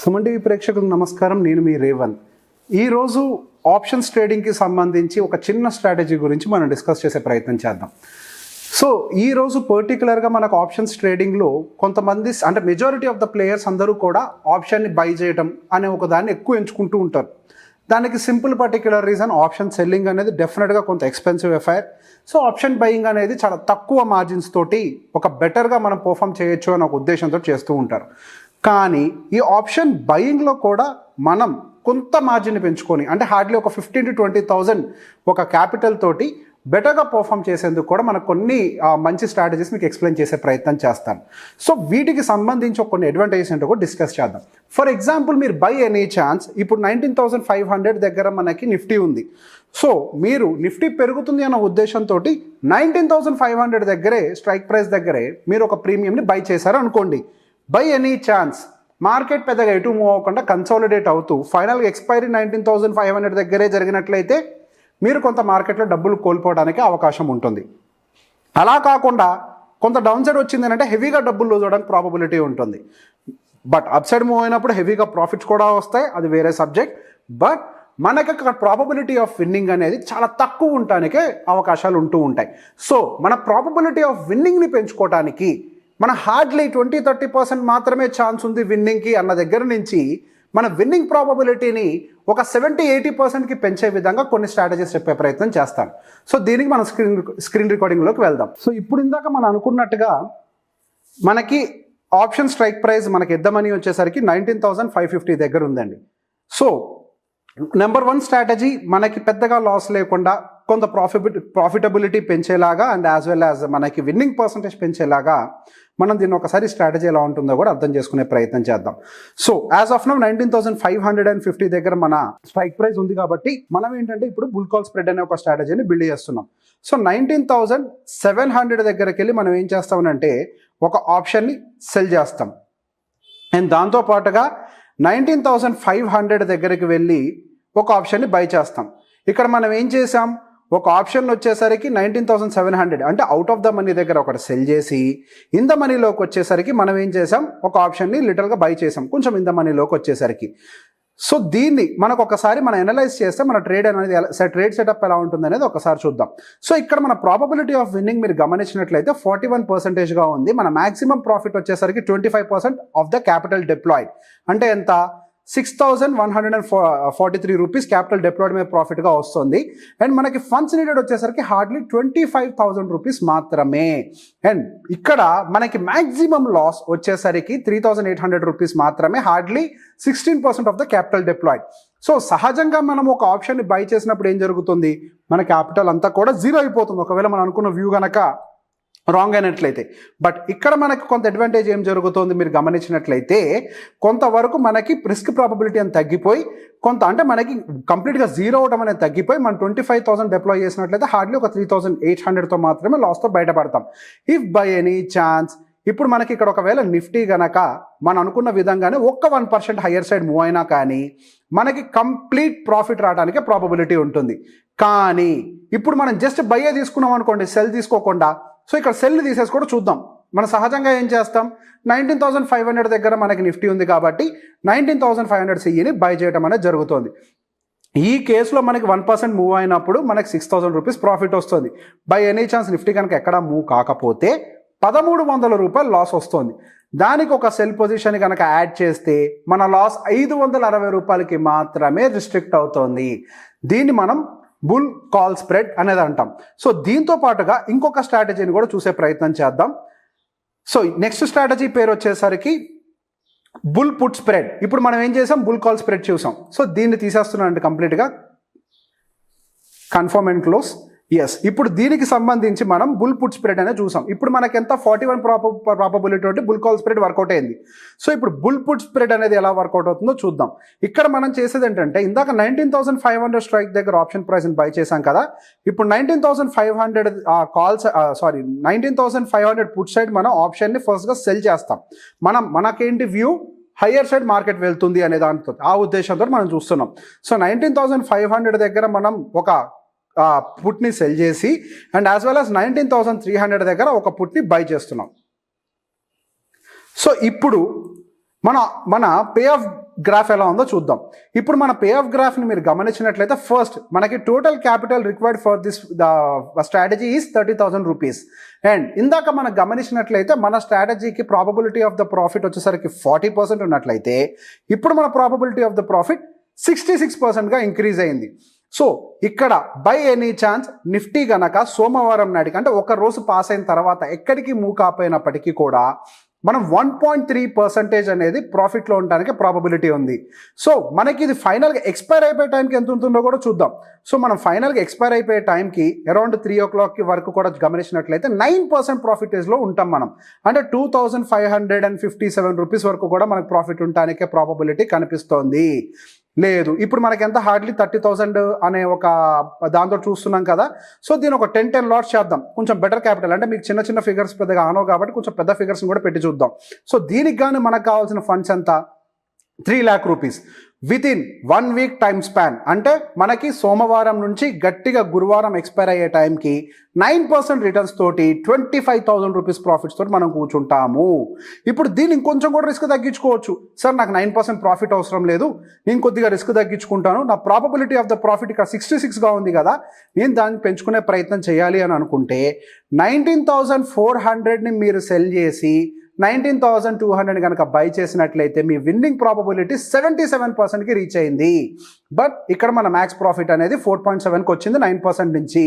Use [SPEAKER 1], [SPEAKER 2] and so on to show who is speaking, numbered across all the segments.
[SPEAKER 1] Suman TV ప్రేక్షకులకు నమస్కారం. నేను మీ రేవన్. ఈరోజు ఆప్షన్స్ ట్రేడింగ్కి సంబంధించి ఒక చిన్న స్ట్రాటజీ గురించి మనం డిస్కస్ చేసే ప్రయత్నం చేద్దాం. సో ఈరోజు పర్టికులర్గా మనకు ఆప్షన్స్ ట్రేడింగ్లో కొంతమంది అంటే మెజారిటీ ఆఫ్ ద ప్లేయర్స్ అందరూ కూడా ఆప్షన్ని బై చేయడం అనే ఒక దాన్ని ఎక్కువ ఎంచుకుంటూ ఉంటారు. దానికి simple particular reason option selling అనేది డెఫినెట్గా కొంత expensive affair. So option buying అనేది చాలా తక్కువ మార్జిన్స్ తోటి ఒక బెటర్గా మనం పర్ఫామ్ చేయొచ్చు అనే ఒక ఉద్దేశంతో చేస్తూ ఉంటారు. కానీ ఈ ఆప్షన్ బయింగ్లో కూడా మనం కొంత మార్జిన్ పెంచుకొని అంటే హార్డ్లీ ఒక 15,000 to 20,000 ఒక క్యాపిటల్ తోటి బెటర్గా పర్ఫామ్ చేసేందుకు కూడా మనకు కొన్ని మంచి స్ట్రాటజీస్ మీకు ఎక్స్ప్లెయిన్ చేసే ప్రయత్నం చేస్తాను. సో వీటికి సంబంధించి కొన్ని అడ్వాంటేజెస్ ఏంటో కూడా డిస్కస్ చేద్దాం. ఫర్ ఎగ్జాంపుల్, మీరు బై ఎనీ ఛాన్స్ ఇప్పుడు 19,500 దగ్గర మనకి నిఫ్టీ ఉంది. సో మీరు నిఫ్టీ పెరుగుతుంది అన్న ఉద్దేశంతో 19,500 దగ్గరే స్ట్రైక్ ప్రైస్ దగ్గరే మీరు ఒక ప్రీమియంని బై చేశారు అనుకోండి. బై ఎనీ ఛాన్స్ మార్కెట్ పెద్దగా ఎటు మూవ్ అవ్వకుండా కన్సాలిడేట్ అవుతూ ఫైనల్గా ఎక్స్పైరీ 19,500 దగ్గరే జరిగినట్లయితే మీరు కొంత మార్కెట్లో డబ్బులు కోల్పోవడానికి అవకాశం ఉంటుంది. అలా కాకుండా కొంత డౌన్ సైడ్ వచ్చింది అంటే హెవీగా డబ్బులు లూజ్ అవ్వడానికి ప్రాబబిలిటీ ఉంటుంది. బట్ అప్ సైడ్ మూవ్ అయినప్పుడు హెవీగా ప్రాఫిట్స్ కూడా వస్తాయి, అది వేరే సబ్జెక్ట్. బట్ మనకి అక్కడ ప్రాబబిలిటీ ఆఫ్ విన్నింగ్ అనేది చాలా తక్కువ ఉండటానికే అవకాశాలు ఉంటూ ఉంటాయి. సో మన ప్రాబబిలిటీ ఆఫ్ విన్నింగ్ని పెంచుకోవడానికి మన హార్డ్లీ 20-30% మాత్రమే ఛాన్స్ ఉంది విన్నింగ్కి అన్న దగ్గర నుంచి మన విన్నింగ్ ప్రాబబిలిటీని ఒక 70-80%కి పెంచే విధంగా కొన్ని స్ట్రాటజీస్ చెప్పే ప్రయత్నం చేస్తాను. సో దీనికి మనం స్క్రీన్ రికార్డింగ్లోకి వెళ్దాం. సో ఇప్పుడు ఇందాక మనం అనుకున్నట్టుగా మనకి ఆప్షన్ స్ట్రైక్ ప్రైస్ మనకి ఎద్దమని వచ్చేసరికి 19,550 దగ్గర ఉందండి. సో నెంబర్ 1 స్ట్రాటజీ మనకి పెద్దగా లాస్ లేకుండా కొంత ప్రాఫిటబిలిటీ పెంచేలాగా అండ్ యాజ్ వెల్ యాజ్ మనకి విన్నింగ్ పర్సంటేజ్ పెంచేలాగా మనం దీన్ని ఒకసారి స్ట్రాటజీ ఎలా ఉంటుందో కూడా అర్థం చేసుకునే ప్రయత్నం చేద్దాం. సో యాజ్ ఆఫ్ నౌ 19,550 దగ్గర మన స్ట్రైక్ ప్రైస్ ఉంది కాబట్టి మనం ఏంటంటే ఇప్పుడు బుల్ కాల్ స్ప్రెడ్ అనే ఒక స్ట్రాటజీని బిల్డ్ చేస్తున్నాం. సో 19,700 దగ్గరికి వెళ్ళి మనం ఏం చేస్తామనంటే ఒక ఆప్షన్ని సెల్ చేస్తాం. అండ్ దాంతోపాటుగా 19,500 దగ్గరికి వెళ్ళి ఒక ఆప్షన్ని బై చేస్తాం. ఇక్కడ మనం ఏం చేసాం, ఒక ఆప్షన్ వచ్చేసరికి 19,700 అంటే అవుట్ ఆఫ్ ద మనీ దగ్గర ఒకటి సెల్ చేసి ఇన్ ద మనీలోకి వచ్చేసరికి మనం ఏం చేసాం, ఒక ఆప్షన్ని లిటరల్గా బై చేసాం కొంచెం ఇన్ ద మనీలోకి వచ్చేసరికి. సో దీన్ని మనకు ఒకసారి మనం అనలైజ్ చేస్తే మన ట్రేడ్ అనేది ట్రేడ్ సెటప్ ఎలా ఉంటుంది అనేది ఒకసారి చూద్దాం. సో ఇక్కడ మన ప్రాబబిలిటీ ఆఫ్ విన్నింగ్ మీరు గమనించినట్లయితే 41%గా ఉంది. మన మాక్సిమం ప్రాఫిట్ వచ్చేసరికి 25% ఆఫ్ ద క్యాపిటల్ డిప్లాయిడ్ అంటే ఎంత, 6,143 రూపీస్ క్యాపిటల్ డిప్లాయిడ్ మీద ప్రాఫిట్గా వస్తుంది. అండ్ మనకి ఫండ్స్ నీడెడ్ వచ్చేసరికి హార్డ్లీ 25,000 రూపీస్ మాత్రమే. అండ్ ఇక్కడ మనకి మ్యాక్సిమం లాస్ వచ్చేసరికి 3,800 రూపీస్ మాత్రమే, hardly 16% of the capital deployed. So సహజంగా మనం ఒక ఆప్షన్ని బై చేసినప్పుడు ఏం జరుగుతుంది, మన క్యాపిటల్ అంతా కూడా జీరో అయిపోతుంది ఒకవేళ మనం అనుకున్న వ్యూ కనుక రాంగ్ అయినట్లయితే. బట్ ఇక్కడ మనకి కొంత అడ్వాంటేజ్ ఏం జరుగుతుంది మీరు గమనించినట్లయితే, కొంతవరకు మనకి రిస్క్ ప్రాబబిలిటీ అని తగ్గిపోయి కొంత అంటే మనకి కంప్లీట్గా జీరో అవడం అనేది తగ్గిపోయి మనం 25,000 డిప్లాయ్ చేసినట్లయితే హార్డ్లీ ఒక 3,800తో మాత్రమే లాస్తో బయటపడతాం. ఇఫ్ బై ఎనీ ఛాన్స్ ఇప్పుడు మనకి ఇక్కడ ఒకవేళ నిఫ్టీ గనక మనం అనుకున్న విధంగానే ఒక్క 1% హయ్యర్ సైడ్ మూవ్ అయినా కానీ మనకి కంప్లీట్ ప్రాఫిట్ రావడానికి ప్రాబబిలిటీ ఉంటుంది. కానీ ఇప్పుడు మనం జస్ట్ బయ్యే తీసుకున్నాం అనుకోండి, సెల్ తీసుకోకుండా. సో ఇక్కడ సెల్ తీసేసుకోవడం చూద్దాం. మనం సహజంగా ఏం చేస్తాం, 19,500 దగ్గర మనకి నిఫ్టీ ఉంది కాబట్టి 19,500 సిఈని బై చేయడం అనేది జరుగుతుంది. ఈ కేసులో మనకి 1% మూవ్ అయినప్పుడు మనకి 6,000 రూపీస్ ప్రాఫిట్ వస్తుంది. బై ఎనీ ఛాన్స్ నిఫ్టీ కనుక ఎక్కడ మూవ్ కాకపోతే 1,300 రూపాయలు లాస్ వస్తుంది. దానికి ఒక సెల్ పొజిషన్ కనుక యాడ్ చేస్తే మన లాస్ 560 రూపాయలకి మాత్రమే రిస్ట్రిక్ట్ అవుతుంది. దీన్ని మనం బుల్ కాల్ స్ప్రెడ్ అనేది అంటాం. సో దీంతో పాటుగా ఇంకొక స్ట్రాటజీని కూడా చూసే ప్రయత్నం చేద్దాం. సో నెక్స్ట్ స్ట్రాటజీ పేరు వచ్చేసరికి బుల్ పుట్ స్ప్రెడ్. ఇప్పుడు మనం ఏం చేసాం, బుల్ కాల్ స్ప్రెడ్ చూసాం. సో దీన్ని తీసేస్తున్నానండి కంప్లీట్గా, కన్ఫర్మ్ అండ్ క్లోజ్. ఎస్, ఇప్పుడు దీనికి సంబంధించి మనం బుల్ పుట్ స్ప్రెడ్ అనేది చూసాం. ఇప్పుడు మనకి ఎంత 41 ప్రాబబిలిటీ తోటి బుల్ కాల్ స్ప్రెడ్ వర్కౌట్ అయింది. సో ఇప్పుడు బుల్ పుట్ స్ప్రెడ్ అనేది ఎలా వర్కౌట్ అవుతుందో చూద్దాం. ఇక్కడ మనం చేసేది ఏంటంటే ఇందాక 19,500 స్ట్రైక్ దగ్గర ఆప్షన్ ప్రైస్ని బై చేసాం కదా, ఇప్పుడు 19,500 పుట్ సైడ్ మనం ఆప్షన్ని ఫస్ట్గా సెల్ చేస్తాం. మనకేంటి వ్యూ, హయ్యర్ సైడ్ మార్కెట్ వెళ్తుంది అనే దాంతో ఆ ఉద్దేశంతో మనం చూస్తున్నాం. సో 19,500 దగ్గర మనం ఒక పుట్ని సెల్ చేసి అండ్ యాజ్ వెల్ యాజ్ 19,300 దగ్గర ఒక పుట్ని బై చేస్తున్నాం. సో ఇప్పుడు మన పే ఆఫ్ గ్రాఫ్ ఎలా ఉందో చూద్దాం. ఇప్పుడు మన పే ఆఫ్ గ్రాఫ్ని మీరు గమనించినట్లయితే ఫస్ట్ మనకి total capital required for this strategy is 30,000 rupees. And ఇందాక మనం గమనించినట్లయితే మన స్ట్రాటజీకి ప్రాబబిలిటీ ఆఫ్ ద ప్రాఫిట్ వచ్చేసరికి 40% ఉన్నట్లయితే ఇప్పుడు మన ప్రాబబిలిటీ ఆఫ్ ద ప్రాఫిట్ 66%గా ఇంక్రీజ్ అయింది. సో ఇక్కడ బై ఎనీ ఛాన్స్ నిఫ్టీ గనక సోమవారం నాటికి అంటే ఒక రోజు పాస్ అయిన తర్వాత ఎక్కడికి మూవ్ కాపోయినప్పటికీ కూడా మనం 1.3% అనేది ప్రాఫిట్లో ఉండడానికి ప్రాబబిలిటీ ఉంది. సో మనకి ఇది ఫైనల్గా ఎక్స్పైర్ అయిపోయే టైంకి ఎంత ఉంటుందో కూడా చూద్దాం. సో మనం ఫైనల్గా ఎక్స్పైర్ అయిపోయే టైంకి అరౌండ్ 3 o'clock వరకు కూడా గమనించినట్లయితే 9% ప్రాఫిటేజ్లో ఉంటాం మనం. అంటే 2,557 రూపీస్ వరకు కూడా మనకు ప్రాఫిట్ ఉండటానికే ప్రాబబిలిటీ కనిపిస్తోంది. లేదు ఇప్పుడు మనకి ఎంత హార్డ్లీ 30,000 అనే ఒక దాంతో చూస్తున్నాం కదా. సో దీని ఒక 10 లాట్స్ చేద్దాం. కొంచెం బెటర్ క్యాపిటల్ అంటే మీకు చిన్న చిన్న ఫిగర్స్ పెద్దగా ఆనో కాబట్టి కొంచెం పెద్ద ఫిగర్స్ని కూడా పెట్టి చూద్దాం. సో దీనికి కానీ మనకు కావాల్సిన ఫండ్స్ ఎంత 3 lakh rupees with in 1 week time span. అంటే మనకి సోమవారం నుంచి గట్టిగా గురువారం ఎక్స్పైర్ అయ్యే టైంకి 9% రిటర్న్స్ తోటి 25,000 రూపీస్ ప్రాఫిట్స్ తోటి మనం కూర్చుంటాము. ఇప్పుడు దీన్ని ఇంకొంచెం కూడా రిస్క్ తగ్గించుకోవచ్చు. సార్ నాకు 9% ప్రాఫిట్ అవసరం లేదు, నేను కొద్దిగా రిస్క్ తగ్గించుకుంటాను, నా ప్రాబబిలిటీ ఆఫ్ ద ప్రాఫిట్ ఇక్కడ 66గా ఉంది కదా, నేను దాన్ని పెంచుకునే ప్రయత్నం చేయాలి అని అనుకుంటే 19,400ని మీరు సెల్ చేసి 19,200 కనుక బై చేసినట్లయితే మీ విన్నింగ్ ప్రాబబిలిటీ 77%కి రీచ్ అయింది. బట్ ఇక్కడ మన మ్యాక్స్ ప్రాఫిట్ అనేది 4.7కి వచ్చింది 9% నుంచి.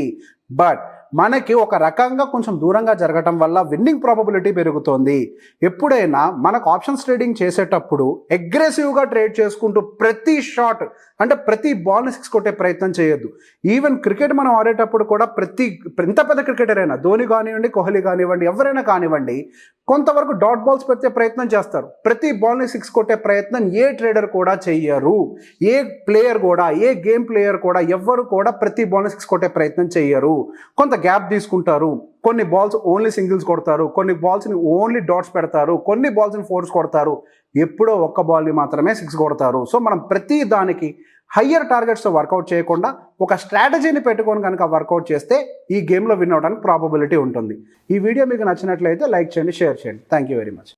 [SPEAKER 1] బట్ మనకి ఒక రకంగా కొంచెం దూరంగా జరగటం వల్ల విన్నింగ్ ప్రాబబిలిటీ పెరుగుతోంది. ఎప్పుడైనా మనకు ఆప్షన్స్ ట్రేడింగ్ చేసేటప్పుడు అగ్రెసివ్గా ట్రేడ్ చేసుకుంటూ ప్రతి షాట్ అంటే ప్రతి బాల్ని 6 కొట్టే ప్రయత్నం చేయొద్దు. ఈవెన్ క్రికెట్ మనం ఆడేటప్పుడు కూడా ఎంత పెద్ద క్రికెటర్ అయినా ధోని కానివ్వండి, కోహ్లీ కానివ్వండి, ఎవరైనా కానివ్వండి కొంతవరకు డాట్ బాల్స్ పెట్టే ప్రయత్నం చేస్తారు. ప్రతి బాల్ని 6 కొట్టే ప్రయత్నం ఏ ట్రేడర్ కూడా చెయ్యరు. ఏ ప్లేయర్ కూడా, ఏ గేమ్ ప్లేయర్ కూడా ఎవ్వరు కూడా ప్రతి బాల్ని 6 కొట్టే ప్రయత్నం చెయ్యరు. కొంత గ్యాప్ తీసుకుంటారు. కొన్ని బాల్స్ ఓన్లీ సింగిల్స్ కొడతారు, కొన్ని బాల్స్ని ఓన్లీ డాట్స్ పెడతారు, కొన్ని బాల్స్ని ఫోర్స్ కొడతారు, ఎప్పుడో ఒక్క బాల్ని మాత్రమే 6 కొడతారు. సో మనం ప్రతి దానికి హయ్యర్ టార్గెట్స్తో వర్కౌట్ చేయకుండా ఒక స్ట్రాటజీని పెట్టుకొని కనుక వర్కౌట్ చేస్తే ఈ గేమ్లో విన్ అవడానికి ప్రాబబిలిటీ ఉంటుంది. ఈ వీడియో మీకు నచ్చినట్లయితే లైక్ చేయండి, షేర్ చేయండి. Thank you very much.